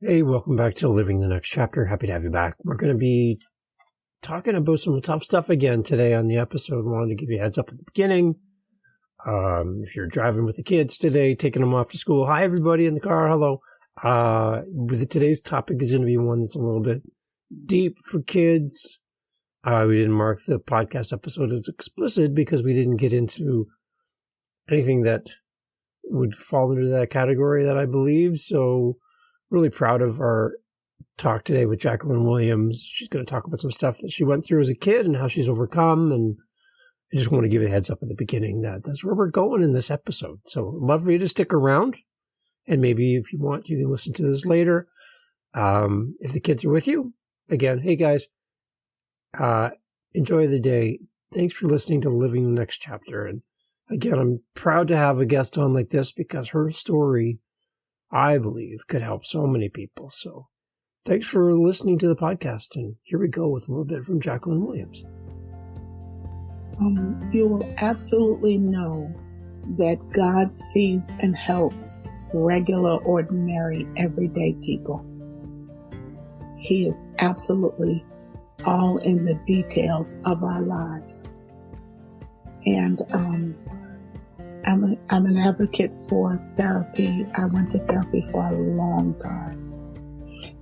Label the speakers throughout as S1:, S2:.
S1: Hey, welcome back to Living the Next Chapter. Happy to have you back. We're going to be talking about some tough stuff again today on the episode. Wanted to give you a heads up at the beginning. If you're driving with the kids today, taking them off to school, hi everybody in the car, hello. Today's topic is going to be one that's a little bit deep for kids. We didn't mark the podcast episode as explicit because we didn't get into anything that would fall into that category that I believe. So really proud of our talk today with Jacqueline Williams. She's going to talk about some stuff that she went through as a kid and how she's overcome. And I just want to give you a heads up at the beginning that that's where we're going in this episode. So I'd love for you to stick around. And maybe if you want, you can listen to this later. If the kids are with you, again, hey guys, enjoy the day. Thanks for listening to Living the Next Chapter. And again, I'm proud to have a guest on like this because her story, I believe, could help so many people. So thanks for listening to the podcast. And here we go with a little bit from Jacqueline Williams.
S2: You will absolutely know that God sees and helps regular, ordinary, everyday people. He is absolutely all in the details of our lives. And I'm an advocate for therapy. I went to therapy for a long time.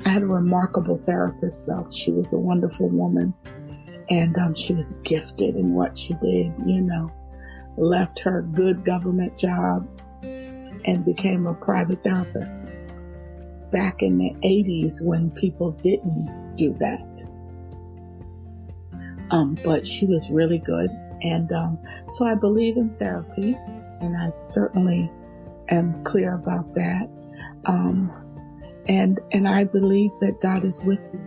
S2: I had a remarkable therapist, though. She was a wonderful woman, and she was gifted in what she did, left her good government job and became a private therapist back in the 80s when people didn't do that. But she was really good. And so I believe in therapy, and I certainly am clear about that. And I believe that God is with you.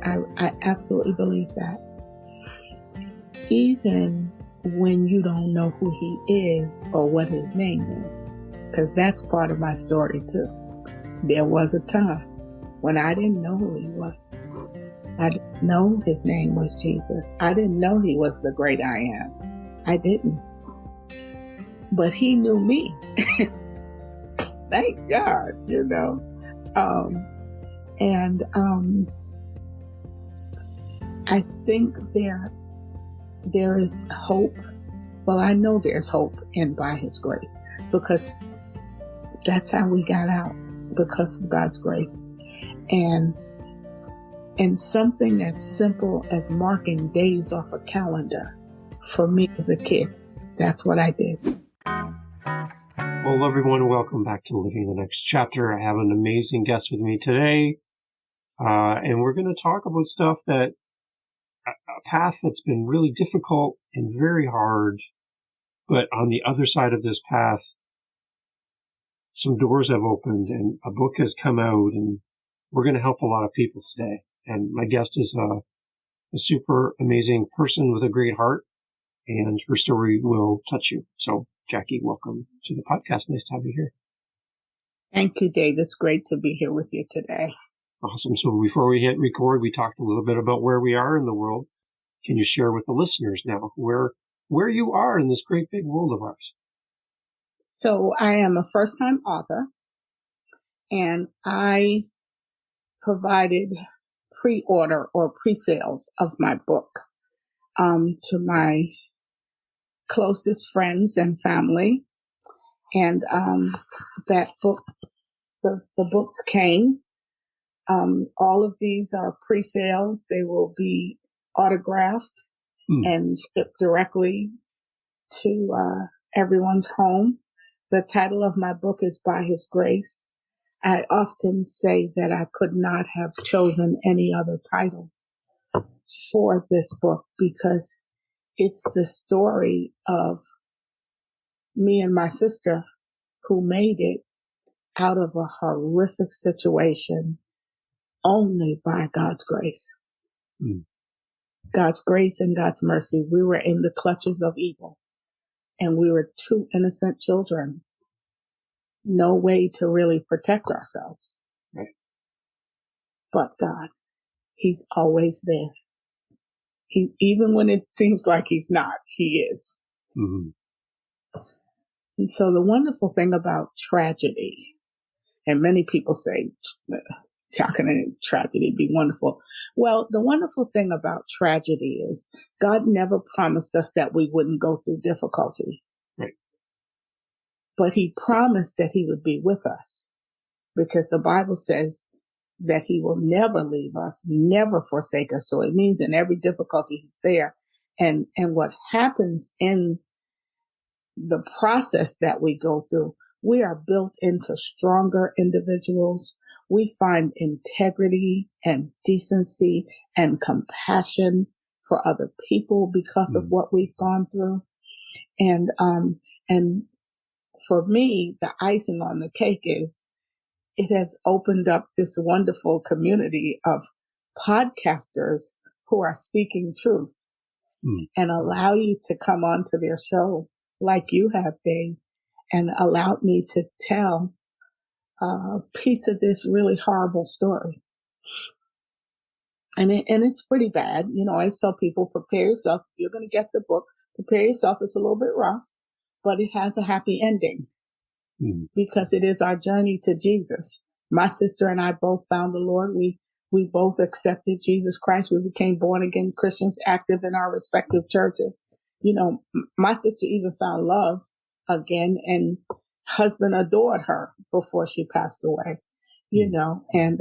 S2: I absolutely believe that. Even when you don't know who He is or what His name is, because that's part of my story too. There was a time when I didn't know who He was. I didn't know His name was Jesus. I didn't know He was the great I am. I didn't. But He knew me. Thank God, I think there is hope. Well, I know there's hope in by His grace, because that's how we got out, because of God's grace. And something as simple as marking days off a calendar, for me as a kid, that's what I did.
S1: Well, everyone, welcome back to Living the Next Chapter. I have an amazing guest with me today, and we're going to talk about stuff that, a path that's been really difficult and very hard, but on the other side of this path, some doors have opened and a book has come out, and we're going to help a lot of people today. And my guest is a super amazing person with a great heart, and her story will touch you. So, Jackie, welcome to the podcast. Nice to have you here.
S2: Thank you, Dave. It's great to be here with you today.
S1: Awesome. So before we hit record, we talked a little bit about where we are in the world. Can you share with the listeners now where you are in this great big world of ours?
S2: So I am a first-time author, and I provided pre-order or pre-sales of my book to my closest friends and family. And that book, the books came. All of these are pre-sales. They will be autographed and shipped directly to everyone's home. The title of my book is By His Grace. I often say that I could not have chosen any other title for this book, because it's the story of me and my sister who made it out of a horrific situation only by God's grace. God's grace and God's mercy. We were in the clutches of evil, and we were two innocent children. No way to really protect ourselves.
S1: Right.
S2: But God, He's always there. Even when it seems like He's not, He is. Mm-hmm. And so the wonderful thing about tragedy, and many people say how can a tragedy be wonderful? Well, the wonderful thing about tragedy is God never promised us that we wouldn't go through difficulty.
S1: Right.
S2: But he promised that he would be with us, because the Bible says that he will never leave us, never forsake us. So it means in every difficulty he's there. And what happens in the process that we go through, we are built into stronger individuals. We find integrity and decency and compassion for other people because of what we've gone through. And for me, the icing on the cake is it has opened up this wonderful community of podcasters who are speaking truth and allow you to come onto their show like you have, Dave, and allowed me to tell a piece of this really horrible story. And it's pretty bad. You know, I always tell people, prepare yourself. If you're going to get the book, prepare yourself. It's a little bit rough, but it has a happy ending because it is our journey to Jesus. My sister and I both found the Lord. We both accepted Jesus Christ. We became born again Christians, active in our respective churches. You know, my sister even found love again, and husband adored her before she passed away, you know, and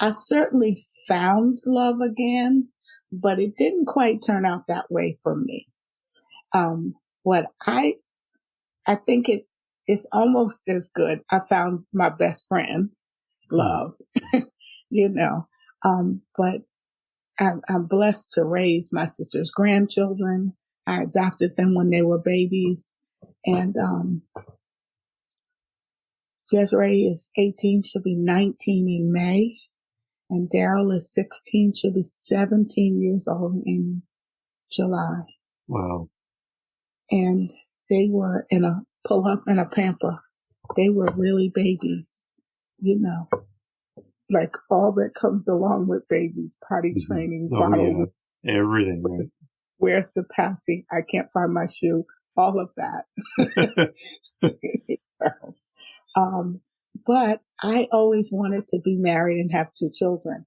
S2: I certainly found love again, but it didn't quite turn out that way for me. What I think it's almost as good. I found my best friend, love, you know, but I'm blessed to raise my sister's grandchildren. I adopted them when they were babies. And Desiree is 18, she'll be 19 in May. And Daryl is 16, she'll be 17 years old in July.
S1: Wow.
S2: And they were in a pull-up and a pamper. They were really babies, you know, like all that comes along with babies, potty training, bottle,
S1: everything, right?
S2: Where's the passing? I can't find my shoe. All of that. But I always wanted to be married and have 2 children.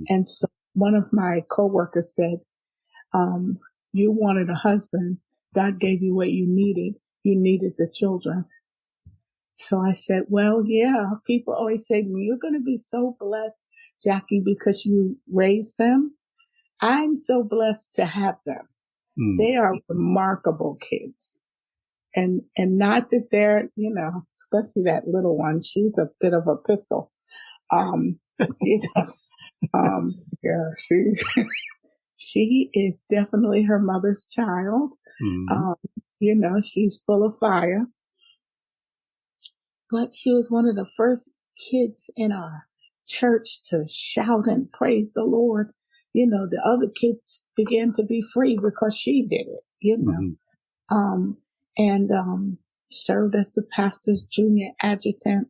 S2: And so one of my coworkers said, you wanted a husband. God gave you what you needed. You needed the children. So I said, well, yeah, people always say to me, you're going to be so blessed, Jackie, because you raised them. I'm so blessed to have them. They are remarkable kids. And not that they're, you know, especially that little one, she's a bit of a pistol. You know, yeah, she is definitely her mother's child. You know, she's full of fire. But she was one of the first kids in our church to shout and praise the Lord. You know, the other kids began to be free because she did it, you know. And served as the pastor's junior adjutant,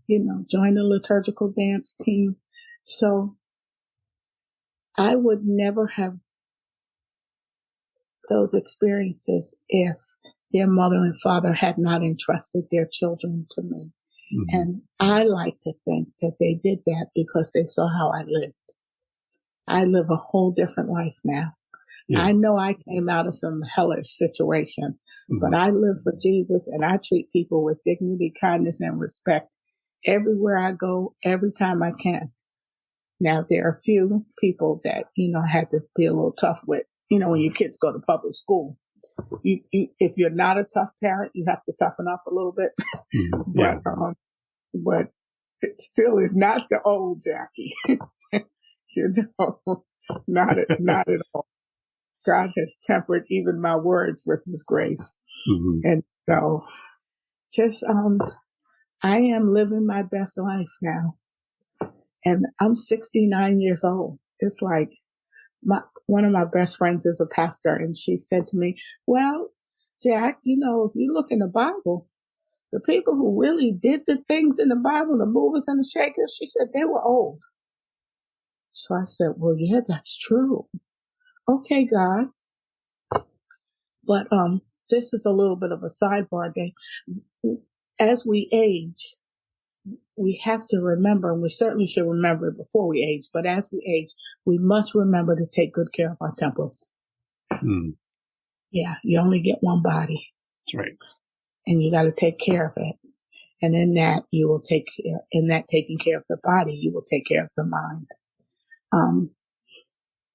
S2: you know, joined the liturgical dance team. So I would never have those experiences if their mother and father had not entrusted their children to me. And I like to think that they did that because they saw how I lived. I live a whole different life now. I know I came out of some hellish situation, but I live for Jesus, and I treat people with dignity, kindness, and respect everywhere I go, every time I can. Now, there are a few people that, you know, I had to be a little tough with. You know, when your kids go to public school, you if you're not a tough parent, you have to toughen up a little bit. But it still is not the old Jackie. You know, not at all. God has tempered even my words with his grace. And so just, I am living my best life now. And I'm 69 years old. It's like one of my best friends is a pastor, and she said to me, well, Jack, you know, if you look in the Bible, the people who really did the things in the Bible, the movers and the shakers, she said they were old. So I said, well, yeah, that's true. Okay, God. But this is a little bit of a sidebar, Dave. As we age, we have to remember, and we certainly should remember it before we age, but as we age, we must remember to take good care of our temples. Yeah, you only get one body.
S1: That's right.
S2: And you got to take care of it. And in that, you will take care, in that taking care of the body, you will take care of the mind.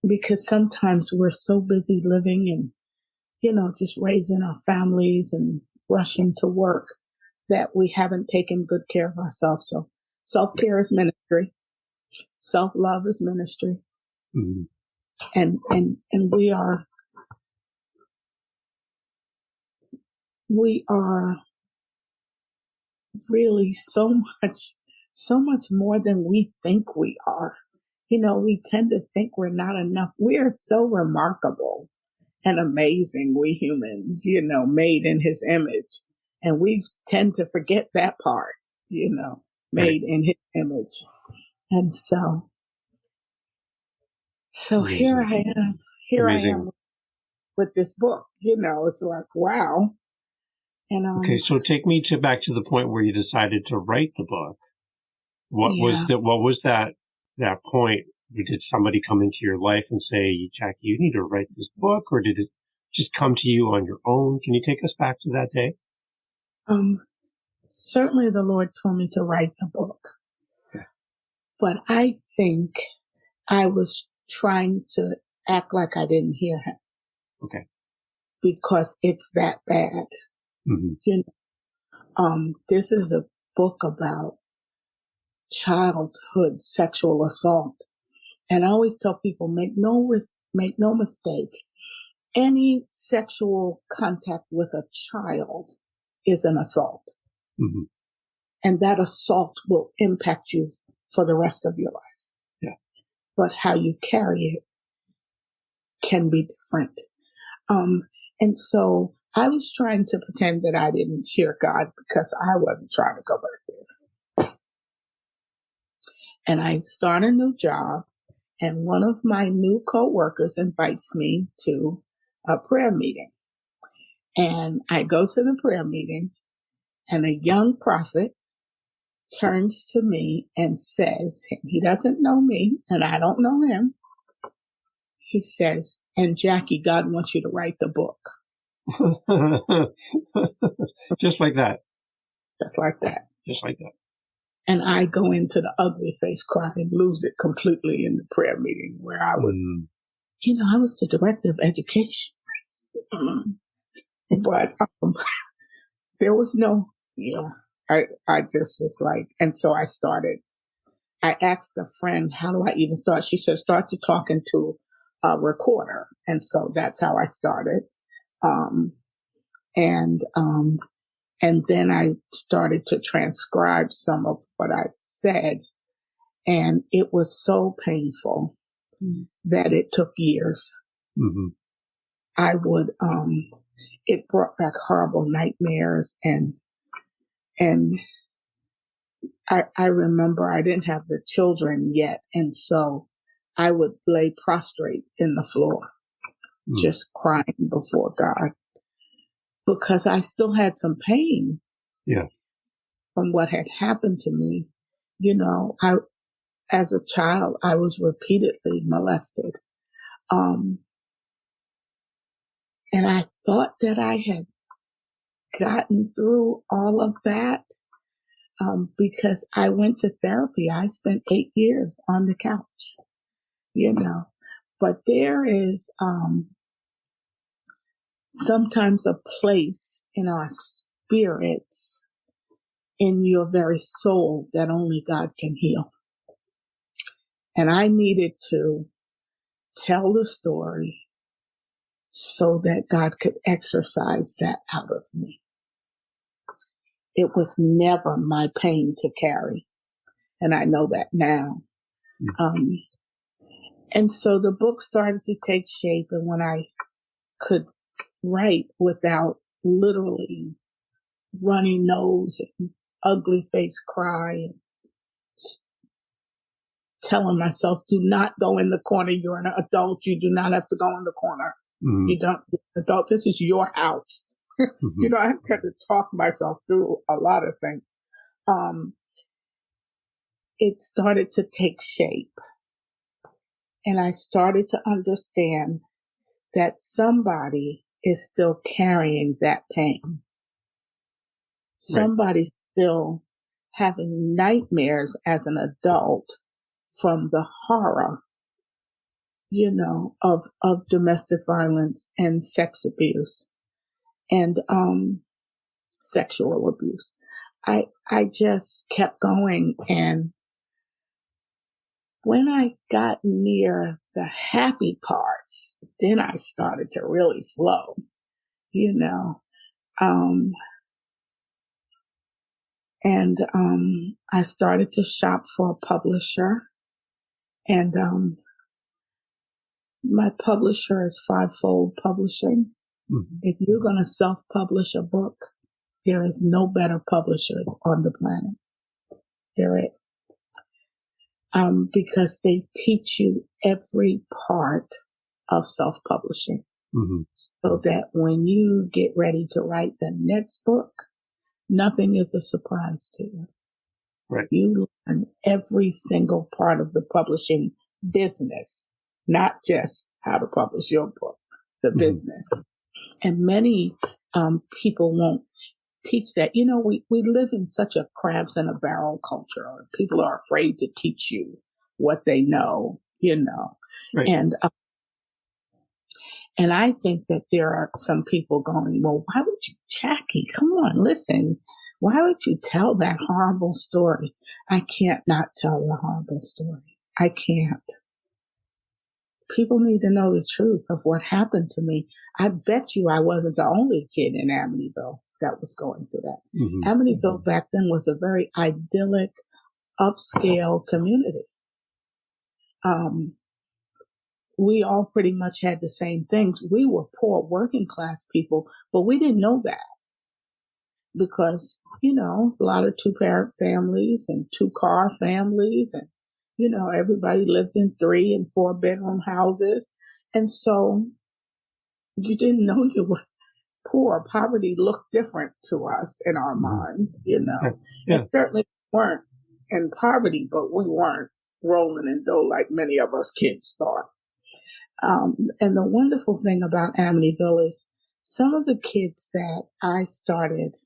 S2: Because sometimes we're so busy living and, just raising our families and rushing to work that we haven't taken good care of ourselves. So self-care is ministry. Self-love is ministry.
S1: Mm-hmm.
S2: And we are really so much more than we think we are. We tend to think we're not enough. We are so remarkable and amazing, we humans, made in his image. And we tend to forget that part, made in his image. And so here I am. I am with this book. It's like, wow. And
S1: okay, so take me back to the point where you decided to write the book. What was that point? Did somebody come into your life and say, Jackie, you need to write this book, or did it just come to you on your own? Can you take us back to that day?
S2: Certainly the Lord told me to write the book. Okay. But I think I was trying to act like I didn't hear him.
S1: Okay.
S2: Because it's that bad. Mm-hmm. This is a book about childhood sexual assault. And I always tell people, make no mistake, any sexual contact with a child is an assault. Mm-hmm. And that assault will impact you for the rest of your life. Yeah. But how you carry it can be different. And so I was trying to pretend that I didn't hear God because I wasn't trying to go back there. And I start a new job, and one of my new coworkers invites me to a prayer meeting. And I go to the prayer meeting, and a young prophet turns to me and says, he doesn't know me and I don't know him. He says, and Jackie, God wants you to write the book.
S1: Just like that.
S2: Just like that.
S1: Just like that.
S2: And I go into the ugly face cry and lose it completely in the prayer meeting where I was, I was the director of education. But there was no, I just was like, and so I asked a friend, how do I even start? She said, start to talking to a recorder. And so that's how I started. And then I started to transcribe some of what I said. And it was so painful that it took years. Mm-hmm. It brought back horrible nightmares. And I remember I didn't have the children yet. And so I would lay prostrate in the floor, just crying before God, because I still had some pain from what had happened to me. As a child, I was repeatedly molested. And I thought that I had gotten through all of that because I went to therapy. I spent 8 years on the couch, But there is sometimes a place in our spirits, in your very soul, that only God can heal. And I needed to tell the story so that God could exorcise that out of me. It was never my pain to carry. And I know that now. And so the book started to take shape. And when I could write without literally runny nose and ugly face cry and telling myself, do not go in the corner. You're an adult. You do not have to go in the corner. Mm-hmm. You don't, adult, this is your house. Mm-hmm. I had to talk myself through a lot of things. it started to take shape. And I started to understand that somebody is still carrying that pain.
S1: Right.
S2: Somebody's still having nightmares as an adult from the horror, of domestic violence and sex abuse and sexual abuse. I just kept going, and when I got near the happy parts, then I started to really flow, I started to shop for a publisher, and my publisher is Fivefold Publishing.
S1: Mm-hmm.
S2: If you're going to self-publish a book, there is no better publishers on the planet. There is. Because they teach you every part of self-publishing.
S1: Mm-hmm.
S2: So that when you get ready to write the next book, nothing is a surprise to you.
S1: Right.
S2: You learn every single part of the publishing business, not just how to publish your book, the
S1: Mm-hmm.
S2: business. And many people won't teach that. We live in such a crabs in a barrel culture. People are afraid to teach you what they know,
S1: Right.
S2: And I think that there are some people going, well, why would you, Jackie, come on, listen, why would you tell that horrible story? I can't not tell the horrible story. I can't. People need to know the truth of what happened to me. I bet you I wasn't the only kid in Amityville that was going through that.
S1: Mm-hmm.
S2: Amityville back then was a very idyllic, upscale community. We all pretty much had the same things. We were poor working class people, but we didn't know that because, a lot of 2-parent families and 2-car families and, everybody lived in 3 and 4 bedroom houses. And so you didn't know you were poor. Poverty looked different to us in our minds,
S1: Yeah.
S2: And certainly weren't in poverty, but we weren't rolling in dough like many of us kids thought. And the wonderful thing about Amityville is some of the kids that I started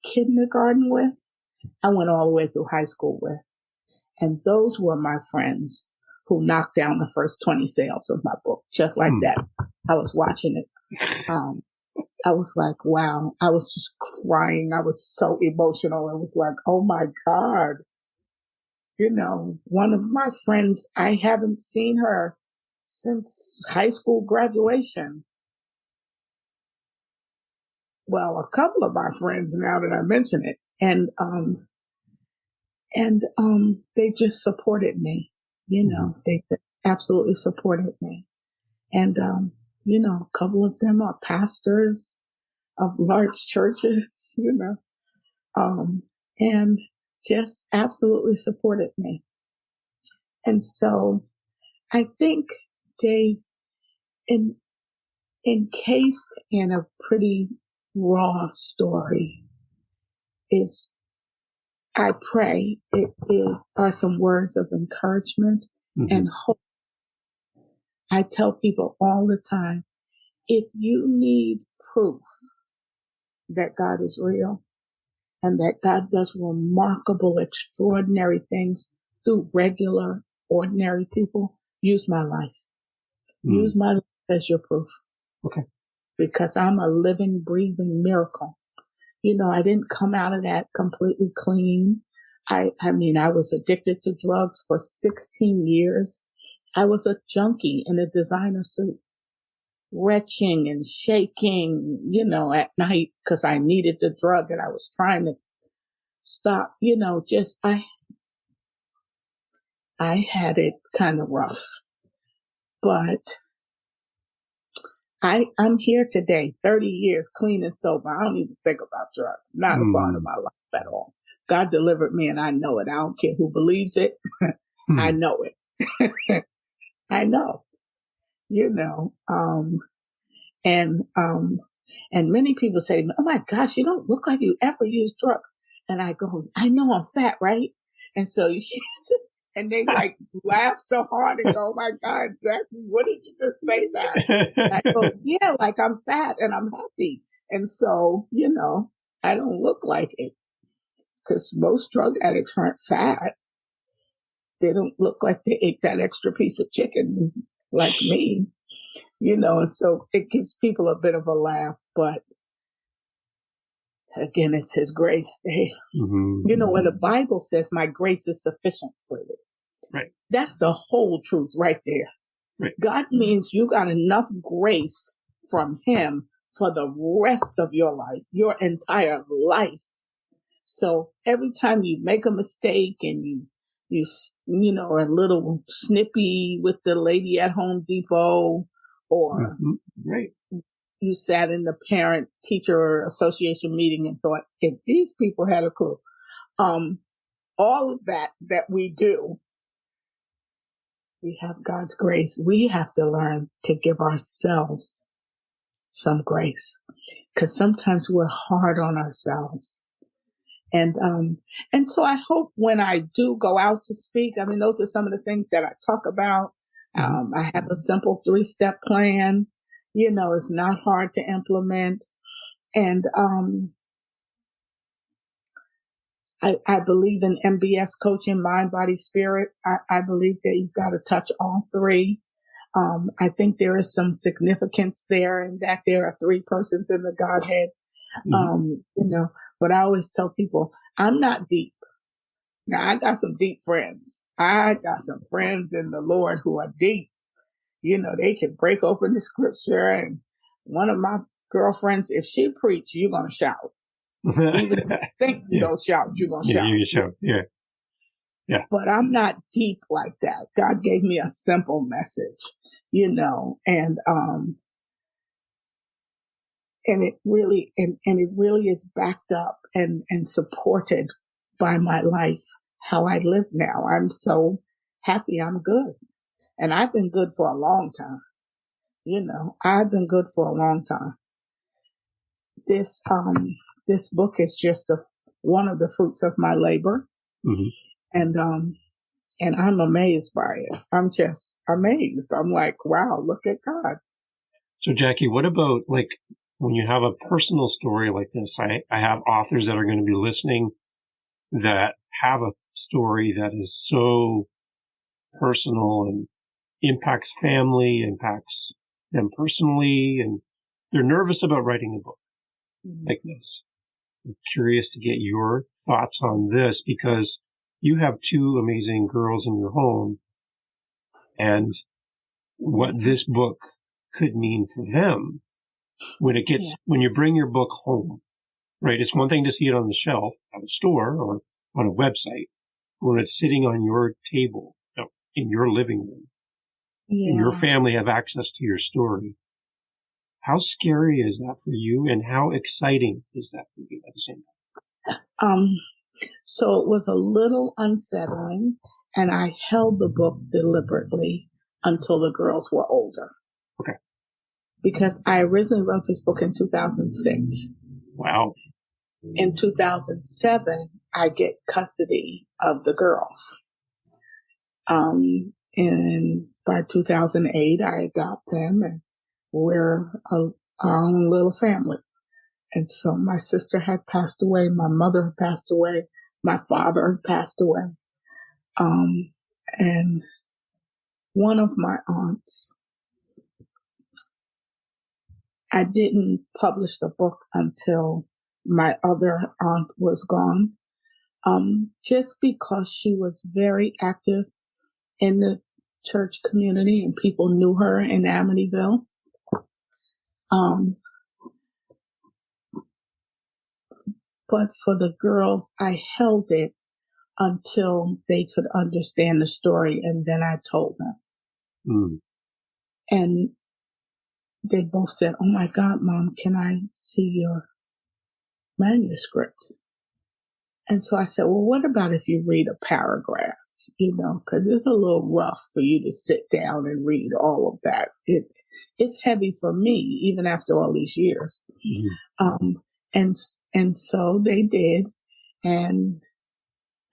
S2: kindergarten with, I went all the way through high school with. And those were my friends who knocked down the first 20 sales of my book, just like that. I was watching it. I was like, wow, I was just crying. I was so emotional. It was like, oh my God. One of my friends, I haven't seen her since high school graduation. Well, a couple of my friends now that I mention it. And they just supported me, they absolutely supported me. And, a couple of them are pastors of large churches, and just absolutely supported me. And so I think, Dave, encased in a pretty raw story is, I pray are some words of encouragement and hope. I tell people all the time, if you need proof that God is real and that God does remarkable, extraordinary things through regular, ordinary people, use my life. Use my life as your proof.
S1: Okay.
S2: Because I'm a living, breathing miracle. I didn't come out of that completely clean. I was addicted to drugs for 16 years. I was a junkie in a designer suit, retching and shaking, at night because I needed the drug and I was trying to stop, I had it kind of rough, but I'm here today, 30 years clean and sober. I don't even think about drugs, not a part of my life at all. God delivered me and I know it. I don't care who believes it. I know it. I know, and many people say to me, oh my gosh, you don't look like you ever used drugs. And I go, I know I'm fat, right? And so, and they like laugh so hard and go, oh my God, Jackie, what did you just say that? I go, yeah, like I'm fat and I'm happy. And so, I don't look like it because most drug addicts aren't fat. They don't look like they ate that extra piece of chicken like me, and so it gives people a bit of a laugh, but again, it's His grace. When the Bible says my grace is sufficient for you.
S1: Right.
S2: That's the whole truth right there.
S1: Right.
S2: God means you got enough grace from Him for the rest of your life, your entire life. So every time you make a mistake and you are a little snippy with the lady at Home Depot, or
S1: right.
S2: you sat in the parent teacher association meeting and thought, if these people had a clue, all of that we do, we have God's grace. We have to learn to give ourselves some grace, because sometimes we're hard on ourselves. And so I hope when I do go out to speak, those are some of the things that I talk about. I have a simple 3-step plan. It's not hard to implement. And I believe in MBS coaching, mind, body, spirit. I believe that you've got to touch all three. I think there is some significance there in that there are 3 persons in the Godhead. But I always tell people, I'm not deep. Now, I got some deep friends. I got some friends in the Lord who are deep. They can break open the scripture. And one of my girlfriends, if she preach, you're going to shout. Even if you think you don't shout, you're going to shout.
S1: You shout. Yeah.
S2: But I'm not deep like that. God gave me a simple message, and it really is backed up and supported by my life, how I live now. I'm so happy I'm good. And I've been good for a long time. I've been good for a long time. This book is just one of the fruits of my labor. And I'm amazed by it. I'm just amazed. I'm like, wow, look at God.
S1: So Jackie, what about when you have a personal story like this? I have authors that are going to be listening that have a story that is so personal and impacts family, impacts them personally, and they're nervous about writing a book like this. I'm curious to get your thoughts on this, because you have 2 amazing girls in your home, and what this book could mean for them when you bring your book home, right? It's one thing to see it on the shelf at a store or on a website, when it's sitting on your table in your living room, and your family have access to your story. How scary is that for you, and how exciting is that for you at the same time?
S2: So it was a little unsettling, and I held the book deliberately until the girls were older.
S1: Okay.
S2: Because I originally wrote this book in 2006.
S1: Wow.
S2: In 2007, I get custody of the girls. And by 2008, I adopt them, and we're our own little family. And so my sister had passed away, my mother had passed away, my father had passed away. And one of my aunts, I didn't publish the book until my other aunt was gone, just because she was very active in the church community and people knew her in Amityville. But for the girls, I held it until they could understand the story, and then I told them. And they both said, oh my God, Mom, can I see your manuscript? And so I said, well, what about if you read a paragraph? Because it's a little rough for you to sit down and read all of that. It's heavy for me, even after all these years. And so they did. And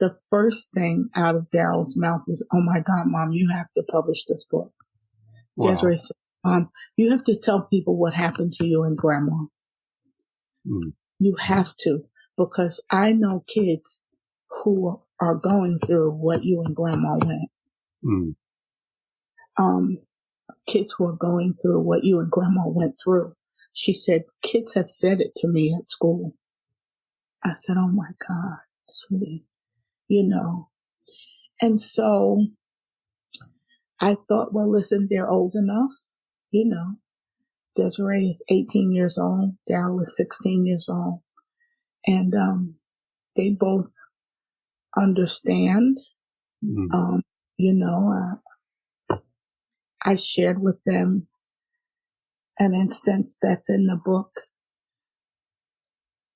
S2: the first thing out of Daryl's mouth was, "Oh my God, Mom, you have to publish this book."
S1: Wow.
S2: Desiree said, "Mom, you have to tell people what happened to you and Grandma. You have to, because I know kids who are going through what you and Grandma went. Kids who are going through what you and Grandma went through." She said, "Kids have said it to me at school." I said, "Oh my God, sweetie, you know." And so I thought, well, listen, they're old enough, you know. Desiree is 18 years old. Daryl is 16 years old. And they both understand. You know, I shared with them an instance that's in the book.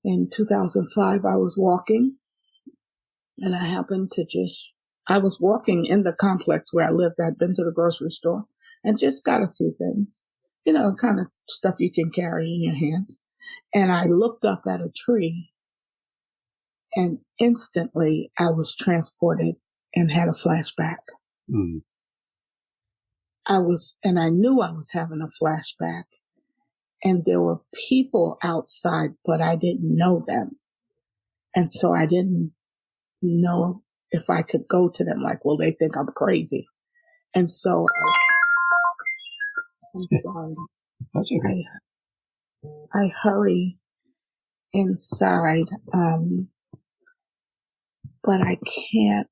S2: In 2005, I was walking, and I was walking in the complex where I lived. I'd been to the grocery store and just got a few things, you know, kind of stuff you can carry in your hands. And I looked up at a tree, and instantly I was transported and had a flashback. I knew I was having a flashback, and there were people outside, but I didn't know them. And so I didn't know if I could go to them. Like, well, they think I'm crazy. And so I'm sorry.
S1: That's okay.
S2: I hurry inside, but I can't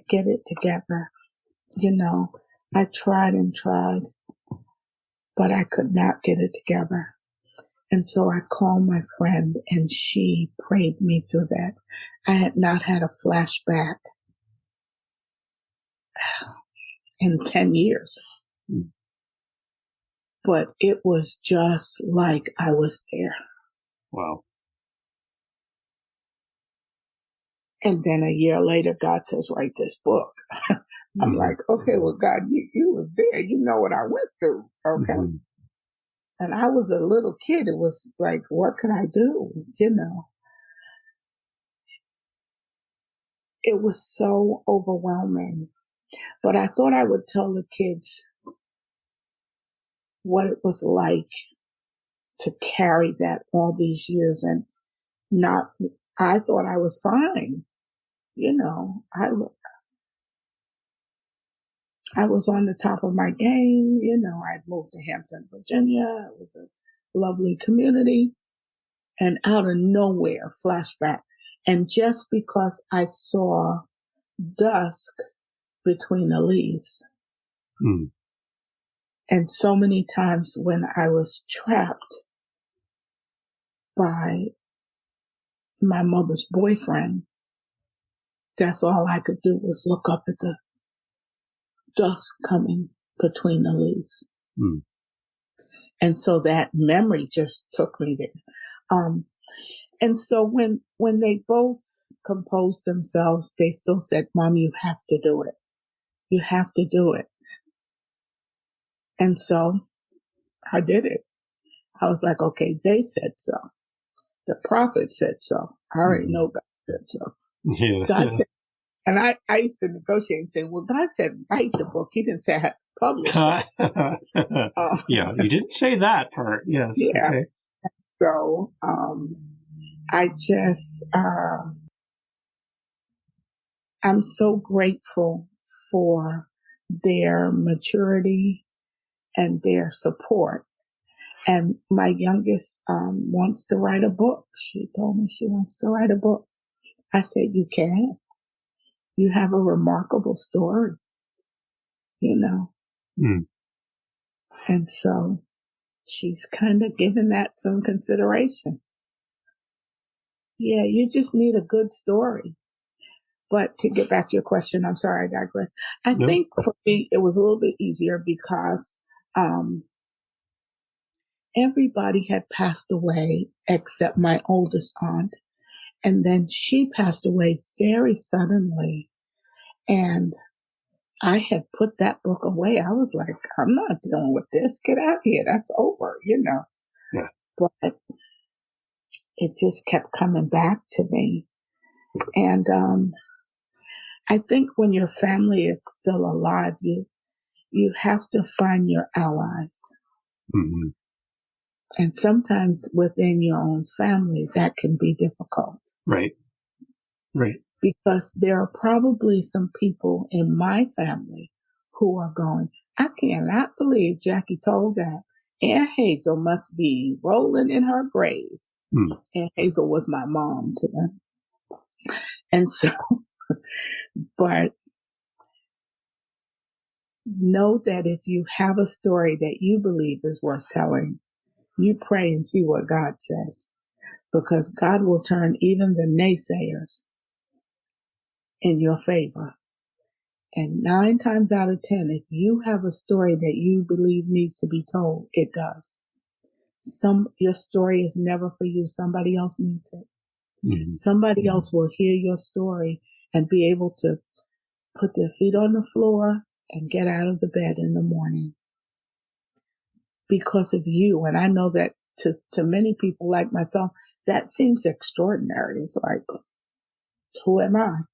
S2: get it together. You know, I tried and tried, but I could not get it together. And so I called my friend, and she prayed me through that. I had not had a flashback in 10 years, but it was just like I was there.
S1: Wow.
S2: And then a year later, God says, "Write this book." I'm like, okay, well, God, you were there. You know what I went through. Okay. And I was a little kid. It was like, what could I do? You know, it was so overwhelming. But I thought I would tell the kids what it was like to carry that all these years and I thought I was fine. You know, I was on the top of my game. You know, I'd moved to Hampton, Virginia. It was a lovely community. And out of nowhere, flashback. And just because I saw dusk between the leaves. And so many times when I was trapped by my mother's boyfriend, that's all I could do was look up at the dusk coming between the leaves. And so that memory just took me there. And so when they both composed themselves, they still said, "Mom, you have to do it. You have to do it." And so I did it. I was like, okay, they said so. The prophet said so. I already know God said so.
S1: Yeah.
S2: God said, and I used to negotiate and say, well, God said, write the book. He didn't say I had to publish it.
S1: Yeah, you didn't say that part. Yes.
S2: Yeah.
S1: Okay.
S2: So I just, I'm so grateful for their maturity and their support. And my youngest wants to write a book. She told me she wants to write a book. I said, you can. You have a remarkable story, you know. And so she's kind of given that some consideration. Yeah, you just need a good story. But to get back to your question, I'm sorry, I digress. I think for me, it was a little bit easier because everybody had passed away except my oldest aunt. And then she passed away very suddenly. And I had put that book away. I was like, I'm not dealing with this. Get out here. That's over, you know.
S1: Yeah.
S2: But it just kept coming back to me. And I think when your family is still alive, you have to find your allies.
S1: Mm-hmm.
S2: And sometimes within your own family, that can be difficult.
S1: Right. Right.
S2: Because there are probably some people in my family who are going, I cannot believe Jackie told that. Aunt Hazel must be rolling in her grave.
S1: Mm.
S2: Aunt Hazel was my mom to them. And so, but know that if you have a story that you believe is worth telling, you pray and see what God says, because God will turn even the naysayers in your favor. And 9 times out of 10, if you have a story that you believe needs to be told, it does. Your story is never for you. Somebody else needs it.
S1: Mm-hmm.
S2: Somebody else will hear your story and be able to put their feet on the floor and get out of the bed in the morning because of you. And I know that to many people like myself, that seems extraordinary. It's like, who am I?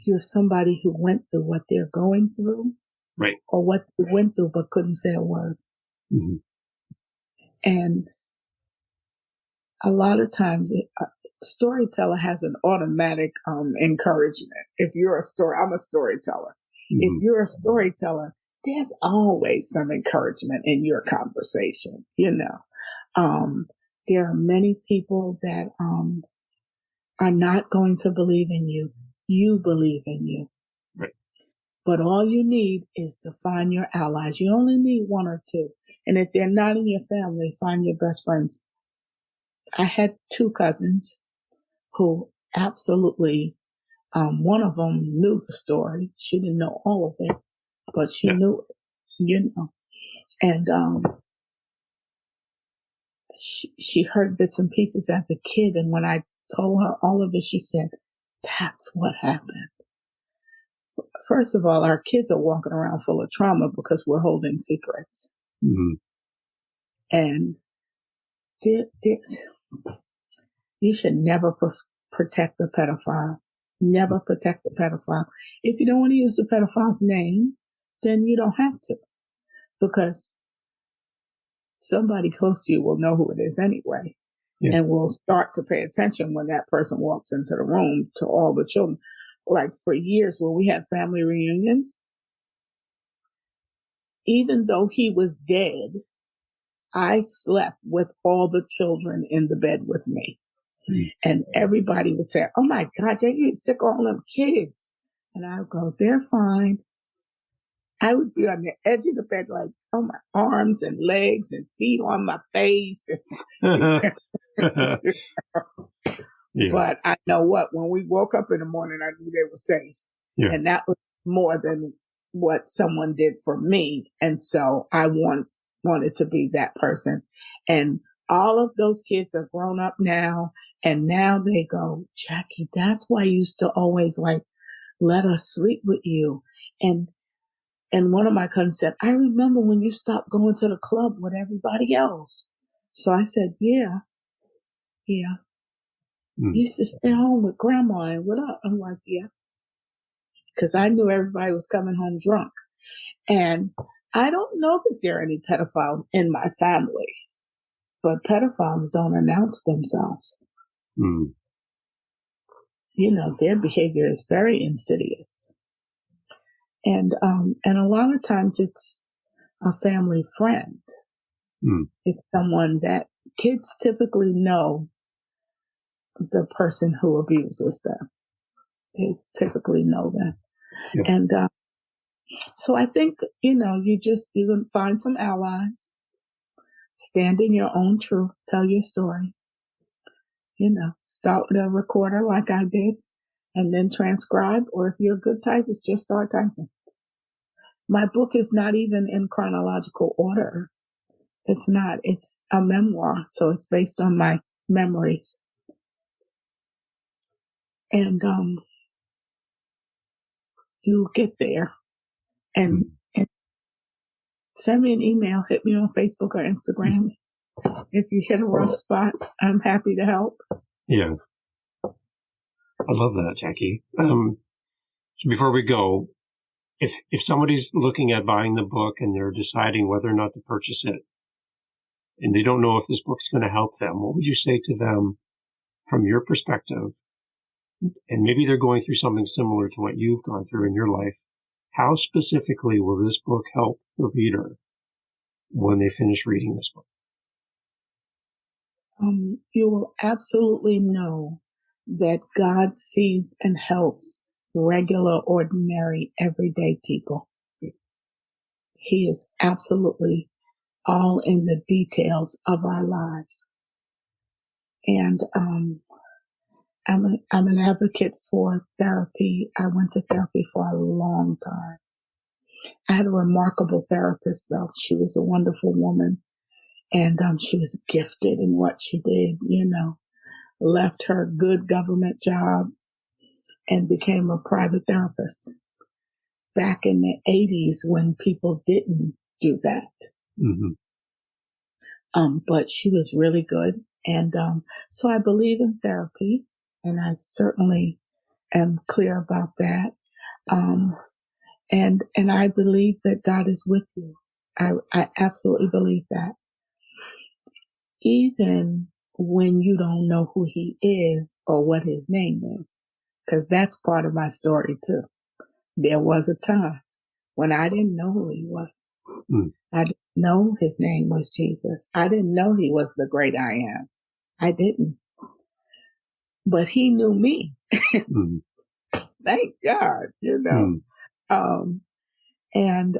S2: You're somebody who went through what they're going through,
S1: right,
S2: or what they went through but couldn't say a word.
S1: Mm-hmm.
S2: And a lot of times, a storyteller has an automatic encouragement. If you're I'm a storyteller.
S1: Mm-hmm.
S2: If you're a storyteller, there's always some encouragement in your conversation. There are many people that are not going to believe in you. You believe in you.
S1: Right.
S2: But all you need is to find your allies. You only need 1 or 2. And if they're not in your family, find your best friends. I had 2 cousins who absolutely, one of them knew the story. She didn't know all of it, but she knew it, And she heard bits and pieces as a kid. And when I told her all of it, she said, that's what happened. First of all, our kids are walking around full of trauma because we're holding secrets.
S1: Mm-hmm.
S2: And you should never protect the pedophile. Never protect the pedophile. If you don't want to use the pedophile's name, then you don't have to, because somebody close to you will know who it is anyway, and will start to pay attention when that person walks into the room to all the children. Like for years when we had family reunions, even though he was dead, I slept with all the children in the bed with me. And everybody would say, oh my God, Jackie, you're sick of all them kids. And I would go, they're fine. I would be on the edge of the bed, like, oh, my arms and legs and feet on my face. But I know what, when we woke up in the morning, I knew they were safe. Yeah. And that was more than what someone did for me. And so I wanted to be that person. And all of those kids are grown up now. And now they go, Jackie, that's why you used to always let us sleep with you. And one of my cousins said, I remember when you stopped going to the club with everybody else. So I said, yeah. You used to stay home with grandma and what up? I'm like, yeah. Because I knew everybody was coming home drunk. And I don't know that there are any pedophiles in my family, but pedophiles don't announce themselves. Mm. Their behavior is very insidious. And a lot of times it's a family friend. Mm. It's someone that kids typically know the person who abuses them. They typically know them. Yeah. And so I think, you can find some allies, stand in your own truth, tell your story, start with a recorder like I did, and then transcribe. Or if you're a good typist, just start typing. My book is not even in chronological order. It's not. It's a memoir, so it's based on my memories. And you get there and send me an email, hit me on Facebook or Instagram. If you hit a rough spot, I'm happy to help. Yeah.
S1: I love that, Jackie. So before we go, if somebody's looking at buying the book and they're deciding whether or not to purchase it, and they don't know if this book's going to help them, what would you say to them from your perspective? And maybe they're going through something similar to what you've gone through in your life. How specifically will this book help the reader when they finish reading this book?
S2: You will absolutely know that God sees and helps regular, ordinary, everyday people. He is absolutely all in the details of our lives. And I'm an advocate for therapy. I went to therapy for a long time. I had a remarkable therapist, though. She was a wonderful woman, and she was gifted in what she did, left her good government job and became a private therapist back in the 80s when people didn't do that.
S1: Mm-hmm.
S2: But she was really good. And so I believe in therapy, and I certainly am clear about that. And I believe that God is with you. I absolutely believe that. Even when you don't know who he is or what his name is, because that's part of my story too. There was a time when I didn't know who he was. I didn't know his name was Jesus. I didn't know he was the great I am. I didn't. But he knew me. Thank God, And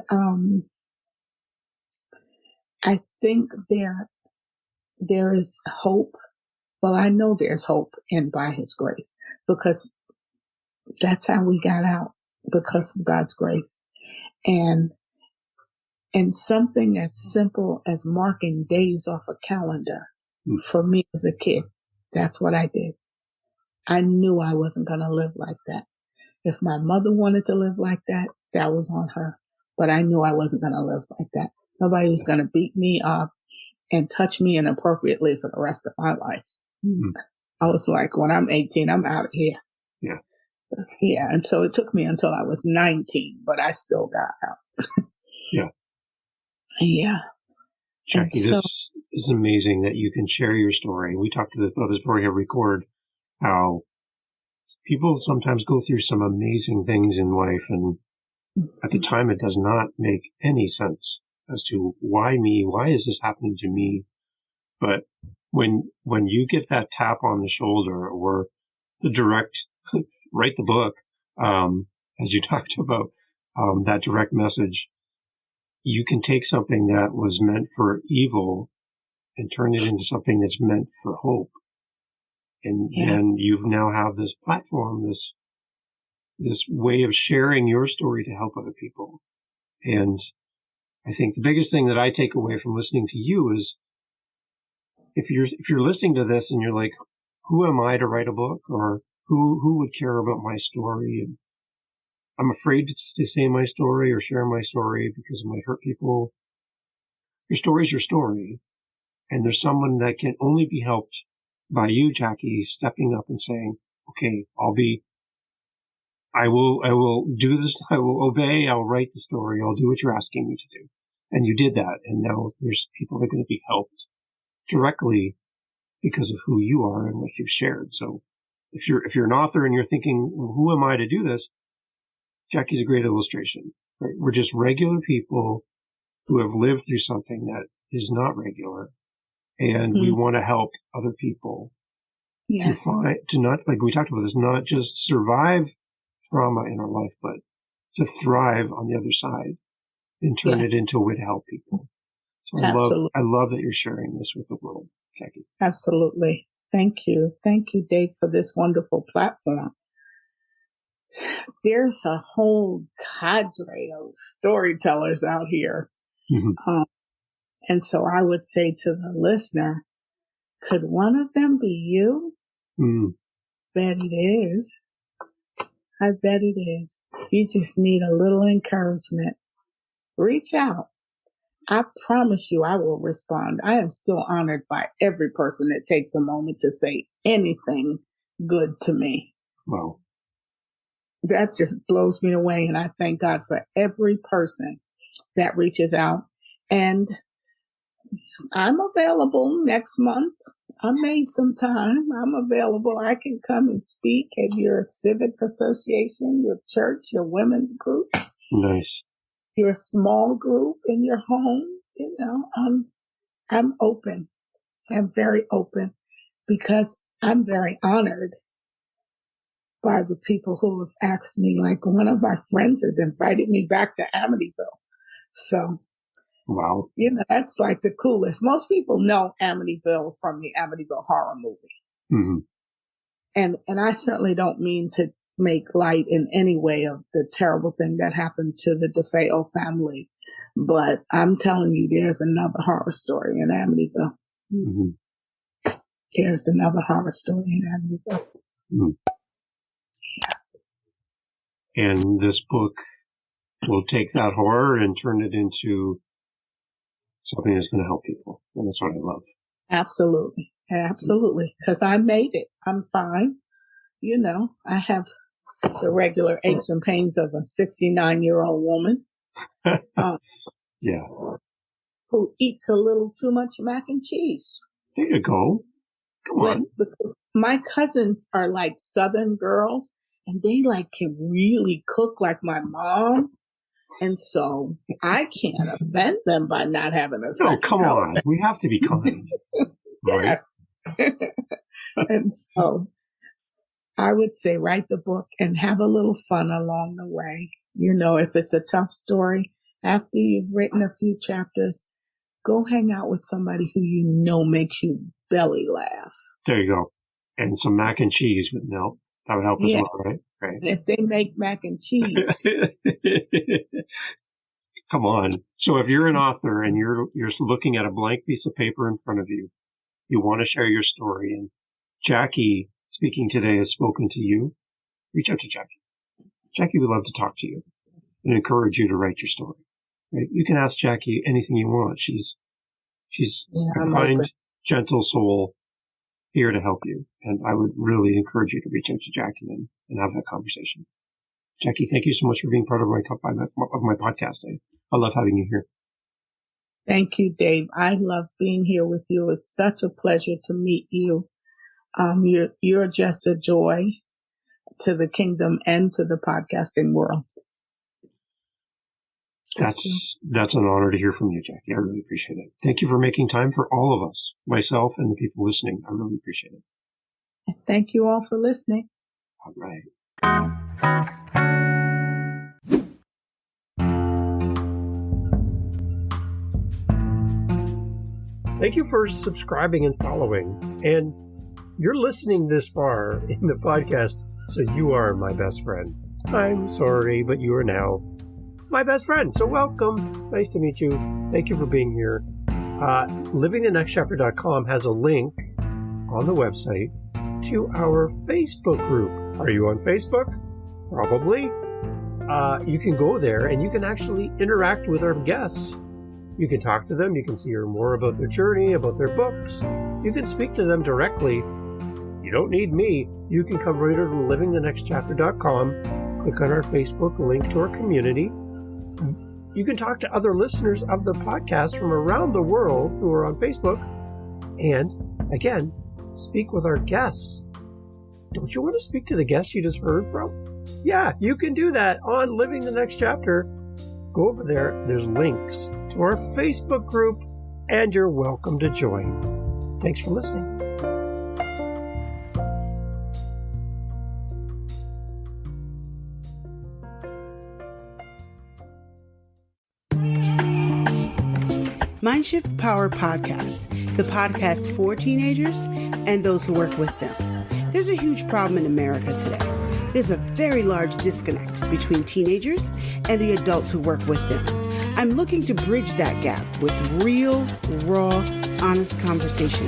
S2: I think there is hope. Well, I know there's hope in by his grace, because that's how we got out, because of God's grace. And something as simple as marking days off a calendar, for me as a kid, that's what I did. I knew I wasn't going to live like that. If my mother wanted to live like that, that was on her. But I knew I wasn't going to live like that. Nobody was going to beat me up and touch me inappropriately for the rest of my life. Mm-hmm. I was like, when I'm 18, I'm out of here.
S1: Yeah.
S2: Yeah. And so it took me until I was 19, but I still got out.
S1: Yeah.
S2: Yeah.
S1: Jackie, this is amazing that you can share your story. We talked about this before we record, how people sometimes go through some amazing things in life, and at the time it does not make any sense as to why me, why is this happening to me? But when you get that tap on the shoulder, or the direct write the book, as you talked about, that direct message, you can take something that was meant for evil and turn it into something that's meant for hope. And then you now have this platform, this way of sharing your story to help other people. And I think the biggest thing that I take away from listening to you is, if you're listening to this and you're like, who am I to write a book, or who would care about my story? And I'm afraid to say my story or share my story because it might hurt people. Your story is your story. And there's someone that can only be helped by you, Jackie, stepping up and saying, okay, I will do this. I will obey. I'll write the story. I'll do what you're asking me to do. And you did that. And now there's people that are going to be helped directly because of who you are and what you've shared. So if you're an author and you're thinking, well, who am I to do this? Jackie's a great illustration, right? We're just regular people who have lived through something that is not regular. And we want to help other people to not, like we talked about this, not just survive trauma in our life, but to thrive on the other side and turn it into a way to help people. So I love that you're sharing this with the world, Jackie.
S2: Absolutely. Thank you. Thank you, Dave, for this wonderful platform. There's a whole cadre of storytellers out here. Mm-hmm. And so I would say to the listener, could one of them be you? Bet it is. I bet it is. You just need a little encouragement. Reach out. I promise you I will respond. I am still honored by every person that takes a moment to say anything good to me.
S1: Wow.
S2: That just blows me away. And I thank God for every person that reaches out. And I'm available next month. I made some time. I'm available. I can come and speak at your civic association, your church, your women's group.
S1: Nice.
S2: Your small group in your home. You know, I'm open. I'm very open because I'm very honored by the people who have asked me. Like, one of my friends has invited me back to Amityville. So,
S1: wow.
S2: You know, that's like the coolest. Most people know Amityville from the Amityville horror movie.
S1: Mm-hmm.
S2: And I certainly don't mean to make light in any way of the terrible thing that happened to the DeFeo family. But I'm telling you, there's another horror story in Amityville.
S1: Mm-hmm.
S2: There's another horror story in Amityville.
S1: Mm-hmm.
S2: Yeah.
S1: And this book will take that horror and turn it into something that's going to help people. And that's what I love.
S2: Absolutely. Absolutely. Because I made it. I'm fine. You know, I have the regular aches and pains of a 69-year-old woman.
S1: Yeah.
S2: Who eats a little too much mac and cheese.
S1: There you go. Come on.
S2: Because my cousins are like Southern girls, and they like can really cook like my mom. And so I can't offend them by not having a second.
S1: No, come on. We have to be kind. Right?
S2: And so I would say write the book and have a little fun along the way. You know, if it's a tough story, after you've written a few chapters, go hang out with somebody who you know makes you belly laugh.
S1: There you go. And some mac and cheese with milk. That would help as well, right? Right.
S2: And if they make mac and cheese.
S1: Come on. So if you're an author and you're looking at a blank piece of paper in front of you, you want to share your story, and Jackie, speaking today, has spoken to you, reach out to Jackie. Jackie would love to talk to you and encourage you to write your story. Right? You can ask Jackie anything you want. She's a kind, gentle soul here to help you. And I would really encourage you to reach out to Jackie and have that conversation. Jackie, thank you so much for being part of my podcast. I love having you here.
S2: Thank you, Dave. I love being here with you. It's such a pleasure to meet you. You're just a joy to the kingdom and to the podcasting world.
S1: That's an honor to hear from you, Jackie. I really appreciate it. Thank you for making time for all of us, myself and the people listening. I really appreciate it.
S2: Thank you all for listening.
S1: All right. Thank you for subscribing and following. And you're listening this far in the podcast, so you are my best friend. I'm sorry, but you are now my best friend. So welcome. Nice to meet you. Thank you for being here. LivingTheNextChapter.com has a link on the website to our Facebook group. Are you on Facebook? Probably. You can go there and you can actually interact with our guests. You can talk to them. You can hear more about their journey, about their books. You can speak to them directly. You don't need me. You can come right over to LivingTheNextChapter.com, click on our Facebook, link to our community. You can talk to other listeners of the podcast from around the world who are on Facebook. And, again, speak with our guests. Don't you want to speak to the guests you just heard from? Yeah, you can do that on Living the Next Chapter. Go over there. There's links to our Facebook group, and you're welcome to join. Thanks for listening.
S3: Mindshift Power Podcast, the podcast for teenagers and those who work with them. There's a huge problem in America today. There's a very large disconnect between teenagers and the adults who work with them. I'm looking to bridge that gap with real, raw, honest conversation,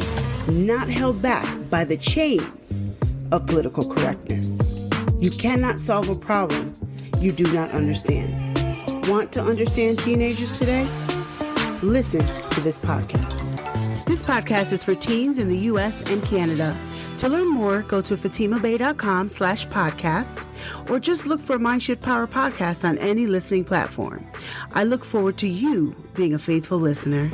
S3: not held back by the chains of political correctness. You cannot solve a problem you do not understand. Want to understand teenagers today? Listen to this podcast. This podcast is for teens in the U.S. and Canada To learn more, go to fatimabay.com/podcast or just look for Mindshift Power Podcast on any listening platform. I look forward to you being a faithful listener.